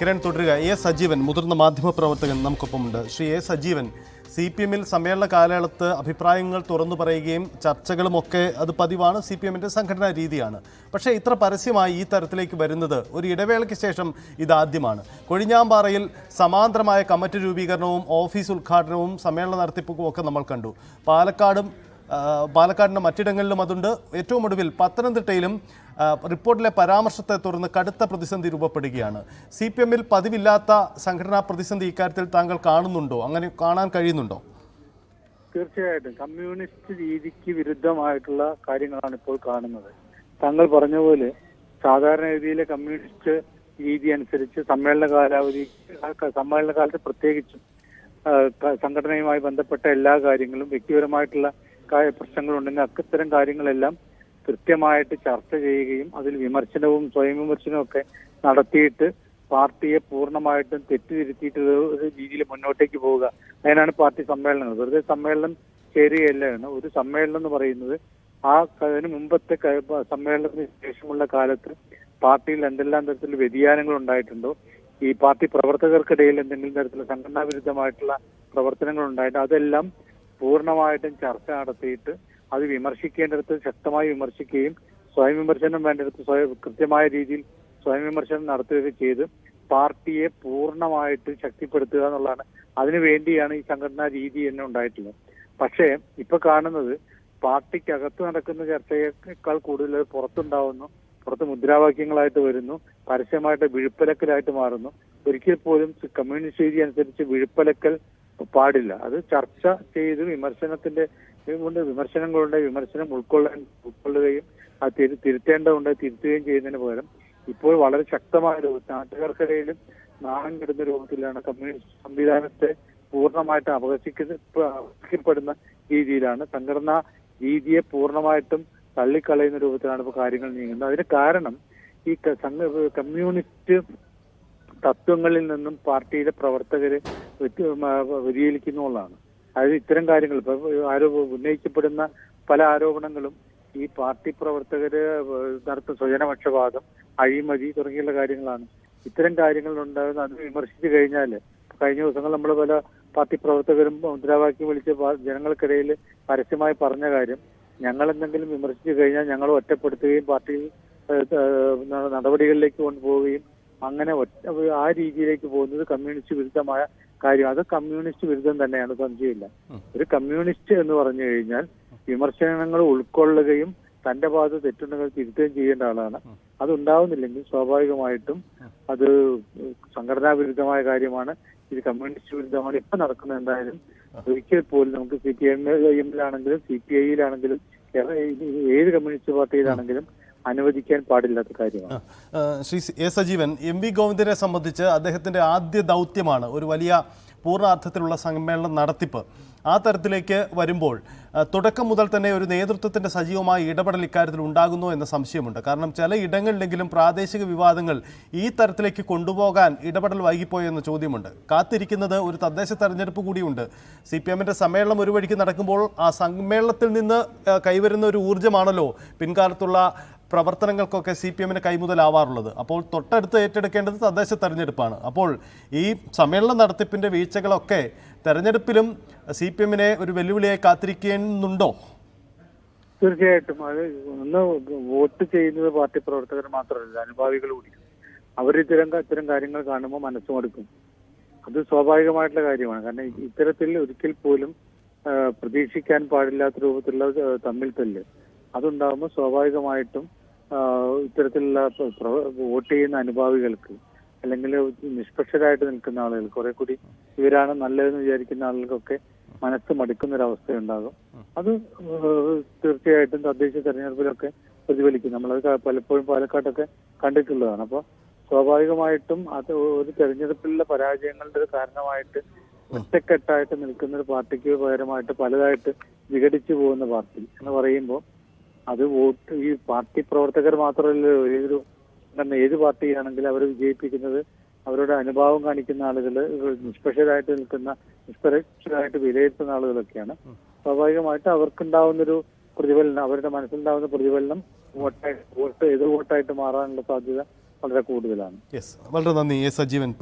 കിരൺ തുടരുക. സജീവൻ മുതിർന്ന മാധ്യമപ്രവർത്തകൻ നമുക്കൊപ്പമുണ്ട്. ശ്രീ സജീവൻ, CPM-ൽ സമ്മേളന കാലയളത്ത് അഭിപ്രായങ്ങൾ തുറന്നു പറയുകയും ചർച്ചകളുമൊക്കെ അത് പതിവാണ്, CPM-ന്റെ സംഘടനാ രീതിയാണ്. പക്ഷേ ഇത്ര പരസ്യമായി ഈ തരത്തിലേക്ക് വരുന്നത് ഒരു ഇടവേളയ്ക്ക് ശേഷം ഇതാദ്യമാണ്. കൊഴിഞ്ഞാമ്പാറയിൽ സമാന്തരമായ കമ്മിറ്റി രൂപീകരണവും ഓഫീസ് ഉദ്ഘാടനവും സമ്മേളന നടത്തിപ്പും ഒക്കെ നമ്മൾ കണ്ടു. പാലക്കാടിൻ്റെ മറ്റിടങ്ങളിലും അതുണ്ട്. ഏറ്റവും ഒടുവിൽ പത്തനംതിട്ടയിലും റിപ്പോർട്ടിലെ പരാമർശത്തെ തുടർന്ന് കടുത്ത പ്രതിസന്ധി രൂപപ്പെടുകയാണ്. CPM-ൽ പതിവില്ലാത്ത സംഘടനാ പ്രതിസന്ധി ഇക്കാര്യത്തിൽ താങ്കൾ കാണുന്നുണ്ടോ? അങ്ങനെ കാണാൻ കഴിയുന്നുണ്ടോ? തീർച്ചയായിട്ടും കമ്മ്യൂണിസ്റ്റ് രീതിക്ക് വിരുദ്ധമായിട്ടുള്ള കാര്യങ്ങളാണ് ഇപ്പോൾ കാണുന്നത്. താങ്കൾ പറഞ്ഞ പോലെ സാധാരണ രീതിയിലെ കമ്മ്യൂണിസ്റ്റ് രീതി അനുസരിച്ച് സമ്മേളന കാലത്ത് പ്രത്യേകിച്ചും സംഘടനയുമായി ബന്ധപ്പെട്ട എല്ലാ കാര്യങ്ങളും വ്യക്തിപരമായിട്ടുള്ള പ്രശ്നങ്ങളുണ്ടെങ്കിൽ അത്തരം കാര്യങ്ങളെല്ലാം കൃത്യമായിട്ട് ചർച്ച ചെയ്യുകയും അതിൽ വിമർശനവും സ്വയം വിമർശനവും ഒക്കെ നടത്തിയിട്ട് പാർട്ടിയെ പൂർണ്ണമായിട്ടും തെറ്റിതിരുത്തിയിട്ട് ഒരു രീതിയിൽ മുന്നോട്ടേക്ക് പോവുക. അതിനാണ് പാർട്ടി സമ്മേളനങ്ങൾ. വെറുതെ സമ്മേളനം ചേരുകയല്ലാണ്. ഒരു സമ്മേളനം എന്ന് പറയുന്നത് അതിന് മുമ്പത്തെ സമ്മേളനത്തിന് ശേഷമുള്ള കാലത്ത് പാർട്ടിയിൽ എന്തെല്ലാം തരത്തിലുള്ള വ്യതിയാനങ്ങൾ ഉണ്ടായിട്ടുണ്ടോ, ഈ പാർട്ടി പ്രവർത്തകർക്കിടയിൽ എന്തെങ്കിലും തരത്തിലുള്ള സംഘടനാ വിരുദ്ധമായിട്ടുള്ള പ്രവർത്തനങ്ങൾ ഉണ്ടായിട്ട് അതെല്ലാം പൂർണ്ണമായിട്ടും ചർച്ച നടത്തിയിട്ട് അത് വിമർശിക്കേണ്ടിടത്ത് ശക്തമായി വിമർശിക്കുകയും സ്വയം വിമർശനം വേണ്ടിടത്ത് കൃത്യമായ രീതിയിൽ സ്വയം വിമർശനം നടത്തുകയൊക്കെ ചെയ്ത് പാർട്ടിയെ പൂർണ്ണമായിട്ട് ശക്തിപ്പെടുത്തുക എന്നുള്ളതാണ്. അതിനു വേണ്ടിയാണ് ഈ സംഘടനാ രീതി തന്നെ ഉണ്ടായിട്ടുള്ളത്. പക്ഷേ ഇപ്പൊ കാണുന്നത് പാർട്ടിക്കകത്ത് നടക്കുന്ന ചർച്ചയേക്കാൾ കൂടുതൽ പുറത്തുണ്ടാവുന്നു. പുറത്ത് മുദ്രാവാക്യങ്ങളായിട്ട് വരുന്നു, പരസ്യമായിട്ട് വിഴുപ്പലക്കലായിട്ട് മാറുന്നു. ഒരിക്കൽ പോലും കമ്മ്യൂണിസ്റ്റ് രീതി അനുസരിച്ച് വിഴുപ്പലക്കൽ പാടില്ല. അത് ചർച്ച ചെയ്ത് വിമർശനങ്ങളുണ്ട്, വിമർശനം ഉൾക്കൊള്ളുകയും അത് തിരുത്തേണ്ടതുണ്ട്, തിരുത്തുകയും ചെയ്യുന്നതിന് പകരം ഇപ്പോൾ വളരെ ശക്തമായ രൂപത്തിൽ നാട്ടുകാർക്കിടയിലും നാണം കെടുന്ന രൂപത്തിലാണ് കമ്മ്യൂണിസ്റ്റ് സംവിധാനത്തെ പൂർണ്ണമായിട്ട് അപഹസിക്കപ്പെടുന്ന രീതിയിലാണ് സംഘടനാ രീതിയെ പൂർണ്ണമായിട്ടും തള്ളിക്കളയുന്ന രൂപത്തിലാണ് ഇപ്പോൾ കാര്യങ്ങൾ നീങ്ങുന്നത്. അതിന് കാരണം ഈ കമ്മ്യൂണിസ്റ്റ് തത്വങ്ങളിൽ നിന്നും പാർട്ടിയിലെ പ്രവർത്തകര് വ്യതിചലിക്കുന്നുള്ളതാണ്. അതായത് ഇത്തരം കാര്യങ്ങൾ ഇപ്പൊ ഉന്നയിക്കപ്പെടുന്ന പല ആരോപണങ്ങളും ഈ പാർട്ടി പ്രവർത്തകര് നടത്തുന്ന സ്വജനപക്ഷപാതം, അഴിമതി തുടങ്ങിയുള്ള കാര്യങ്ങളാണ്. ഇത്തരം കാര്യങ്ങൾ ഉണ്ടാകുന്ന അത് വിമർശിച്ചു കഴിഞ്ഞാൽ കഴിഞ്ഞ ദിവസങ്ങൾ നമ്മൾ പല പാർട്ടി പ്രവർത്തകരും മുദ്രാവാക്യം വിളിച്ച് ജനങ്ങൾക്കിടയിൽ പരസ്യമായി പറഞ്ഞ കാര്യം, ഞങ്ങൾ എന്തെങ്കിലും വിമർശിച്ചു കഴിഞ്ഞാൽ ഞങ്ങൾ ഒറ്റപ്പെടുത്തുകയും പാർട്ടിയിൽ നടപടികളിലേക്ക് കൊണ്ടുപോവുകയും അങ്ങനെ ആ രീതിയിലേക്ക് പോകുന്നത് കമ്മ്യൂണിസ്റ്റ് വിരുദ്ധമായ കാര്യം. അത് കമ്മ്യൂണിസ്റ്റ് വിരുദ്ധം തന്നെയാണ്, സംശയമില്ല. ഒരു കമ്മ്യൂണിസ്റ്റ് എന്ന് പറഞ്ഞു കഴിഞ്ഞാൽ വിമർശനങ്ങൾ ഉൾക്കൊള്ളുകയും തന്റെ ഭാഗത്ത് തെറ്റുണ്ടെങ്കിൽ തിരുത്തുകയും ചെയ്യേണ്ട ആളാണ്. അത് ഉണ്ടാവുന്നില്ലെങ്കിൽ സ്വാഭാവികമായിട്ടും അത് സംഘടനാ വിരുദ്ധമായ കാര്യമാണ്. ഇത് കമ്മ്യൂണിസ്റ്റ് വിരുദ്ധമാണ്. ഇപ്പൊ നടക്കുന്നത് എന്തായാലും ഒരിക്കൽ പോലും നമുക്ക് CPM-ലാണെങ്കിലും CPI-യിലാണെങ്കിലും ഏത് കമ്മ്യൂണിസ്റ്റ് പാർട്ടിയിലാണെങ്കിലും അനുവദിക്കാൻ പാടില്ലാത്ത കാര്യമാണ്. ശ്രീ സജീവൻ, MV ഗോവിന്ദനെ സംബന്ധിച്ച് അദ്ദേഹത്തിന്റെ ആദ്യ ദൗത്യമാണ് ഒരു വലിയ പൂർണ്ണാർത്ഥത്തിലുള്ള സമ്മേളനം നടത്തിപ്പ്. ആ തരത്തിലേക്ക് വരുമ്പോൾ തുടക്കം മുതൽ തന്നെ ഒരു നേതൃത്വത്തിന്റെ സജീവമായ ഇടപെടൽ ഇക്കാര്യത്തിൽ ഉണ്ടാകുന്നു എന്ന സംശയമുണ്ട്. കാരണം ചില ഇടങ്ങളിലെങ്കിലും പ്രാദേശിക വിവാദങ്ങൾ ഈ തരത്തിലേക്ക് കൊണ്ടുപോകാൻ ഇടപെടൽ വൈകിപ്പോയോ എന്ന ചോദ്യമുണ്ട്. കാത്തിരിക്കുന്നത് ഒരു തദ്ദേശ തെരഞ്ഞെടുപ്പ് കൂടിയുണ്ട്. CPM-ന്റെ സമ്മേളനം ഒരു വഴിക്ക് നടക്കുമ്പോൾ ആ സമ്മേളനത്തിൽ നിന്ന് കൈവരുന്ന ഒരു ഊർജ്ജമാണല്ലോ പിൻകാലത്തുള്ള പ്രവർത്തനങ്ങൾക്കൊക്കെ CPM-ന് കൈമുതലാവാറുള്ളത്. അപ്പോൾ തൊട്ടടുത്ത് ഏറ്റെടുക്കേണ്ടത് തദ്ദേശ തെരഞ്ഞെടുപ്പാണ്. അപ്പോൾ ഈ സമ്മേളന നടത്തിപ്പിന്റെ വീഴ്ചകളൊക്കെ തെരഞ്ഞെടുപ്പിലും CPM-നെ ഒരു വെല്ലുവിളിയായി കാത്തിരിക്കുന്നുണ്ടോ? തീർച്ചയായിട്ടും. അത് ഒന്ന് വോട്ട് ചെയ്യുന്നത് പാർട്ടി പ്രവർത്തകർ മാത്രമല്ല, അനുഭാവികൾ കൂടി. അവർ ഇത്തരം കാര്യങ്ങൾ കാണുമ്പോൾ മനസ്സുമടുക്കും. അത് സ്വാഭാവികമായിട്ടുള്ള കാര്യമാണ്. കാരണം ഇത്തരത്തിൽ ഒരിക്കൽ പോലും പ്രതീക്ഷിക്കാൻ പാടില്ലാത്ത രൂപത്തിലുള്ള തമ്മിൽ തല്ല് അതുണ്ടാകുമ്പോൾ സ്വാഭാവികമായിട്ടും ഇത്തരത്തിലുള്ള വോട്ട് ചെയ്യുന്ന അനുഭാവികൾക്ക് അല്ലെങ്കിൽ നിഷ്പക്ഷരായിട്ട് നിൽക്കുന്ന ആളുകൾ, കുറെ കൂടി ഇവരാണ് നല്ലതെന്ന് വിചാരിക്കുന്ന ആളുകൾക്കൊക്കെ മനസ്സ് മടുക്കുന്നൊരവസ്ഥയുണ്ടാകും. അത് തീർച്ചയായിട്ടും തദ്ദേശ തെരഞ്ഞെടുപ്പിലൊക്കെ പ്രതിഫലിക്കും. നമ്മളത് പലപ്പോഴും പാലക്കാട്ടൊക്കെ കണ്ടിട്ടുള്ളതാണ്. അപ്പോൾ സ്വാഭാവികമായിട്ടും അത് ഒരു തെരഞ്ഞെടുപ്പിലുള്ള പരാജയങ്ങളുടെ ഒരു കാരണമായിട്ട് ഒറ്റക്കെട്ടായിട്ട് നിൽക്കുന്ന ഒരു പാർട്ടിക്ക് പകരമായിട്ട് പലതായിട്ട് വിഘടിച്ചു പോകുന്ന പാർട്ടി എന്ന് പറയുമ്പോൾ അത് വോട്ട് ഈ പാർട്ടി പ്രവർത്തകർ മാത്രമല്ല, ഏത് പാർട്ടിയാണെങ്കിലും അവർ വിജയിപ്പിക്കുന്നത് അവരുടെ അനുഭാവം കാണിക്കുന്ന ആളുകൾ, നിഷ്പക്ഷരായിട്ട് വിലയിരുത്തുന്ന ആളുകളൊക്കെയാണ്. സ്വാഭാവികമായിട്ട് അവർക്കുണ്ടാവുന്നൊരു പ്രതിഫലനം, അവരുടെ മനസ്സിലുണ്ടാവുന്ന പ്രതിഫലനം വോട്ട് എതിർ വോട്ടായിട്ട് മാറാനുള്ള സാധ്യത വളരെ കൂടുതലാണ്. യെസ്, വളരെ നന്ദി എ സജീവൻ.